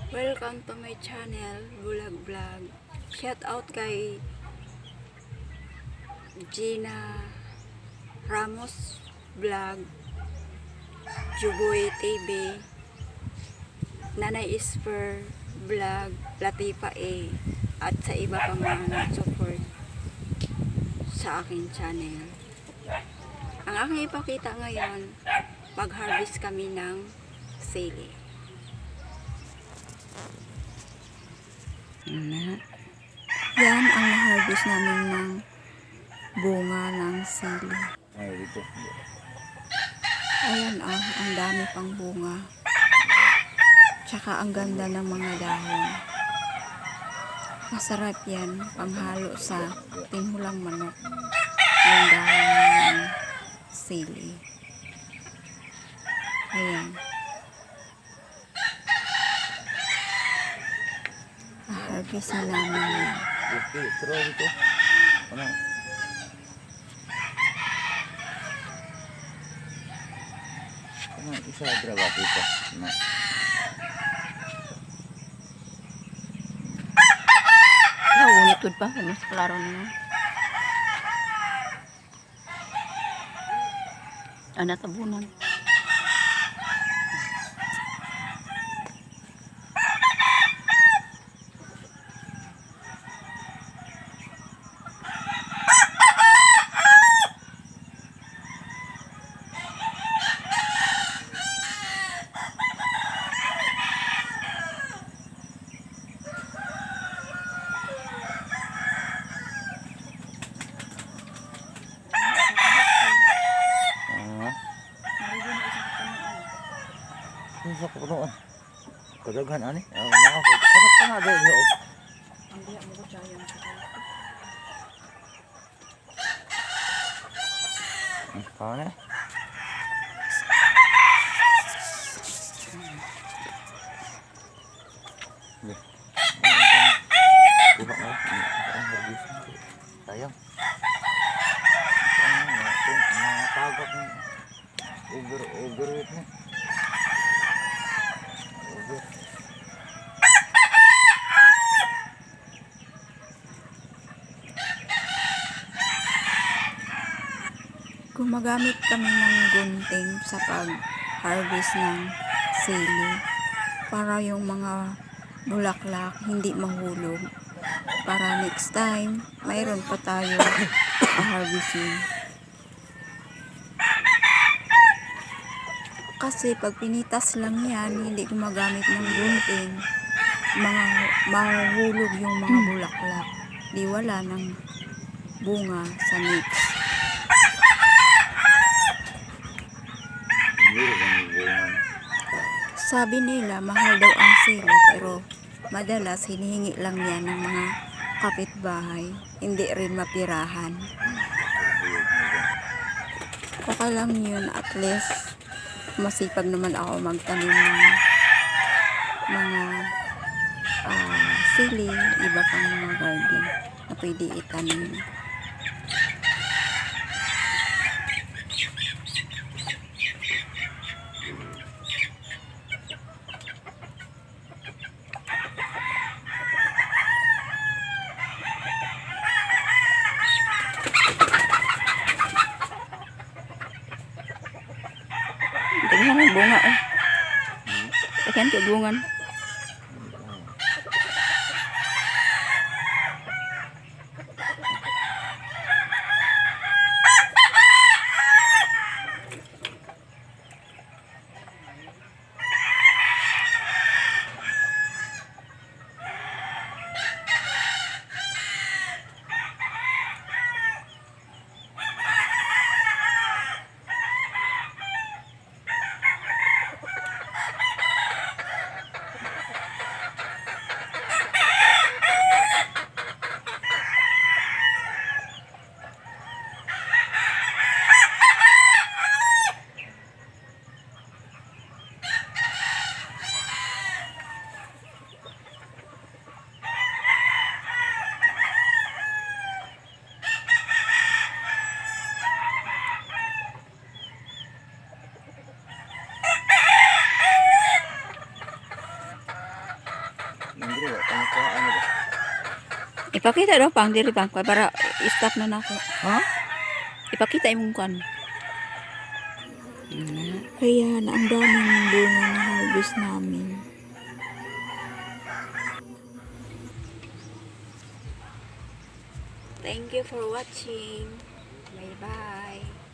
Welcome to my channel, Bulag Vlog. Shout out kay Gina Ramos Vlog, Juboy TV, Nanay Isper Vlog, Latifa A, at sa iba pa mga nag-support sa aking channel. Ang aking ipakita ngayon, mag-harvest kami ng sili. Yan ang na-harvest namin ng bunga ng sili. Ay, dito. Ayan ang dami pang bunga. Tsaka ang ganda ng mga dahon. Masarap yan, panghalo sa tinulang manok. Yung dahon ng sili. Ayan. Harvest na namin yan. Dito, pero dito. Ano? Ano, isa drawa dito. Ano? Unitod pa, mas klaro na. Tabunan. Sa kapunuan. Kadaghan ani. Ako kadaghan pa na daw yo. Ang diya mo ko sayang sa Paano? Sayang. Natagap mo. Overweight mo. Gumagamit kami ng gunting sa pag-harvest ng sili para yung mga bulaklak hindi mahulog, para next time mayroon pa tayo harvesting. Kasi pag pinitas lang yan, hindi gumagamit ng gunting, mahulog yung mga bulaklak, di wala ng bunga sa next. Sabi nila mahal daw ang sili, pero madalas hinihingi lang yan ng mga kapitbahay, hindi rin mapirahan. Okay lang yun, at least masipag naman ako magtanim ng mga sili, iba pang mga garden na pwede itanim. Tingnan ang bunga eh. Ayan yung bungan. Ipakita daw pang diri pang para stop na nako. Ha? Ipakita imong kan. Kaya na ang daming bunga na harvest namin. Thank you for watching. Bye bye.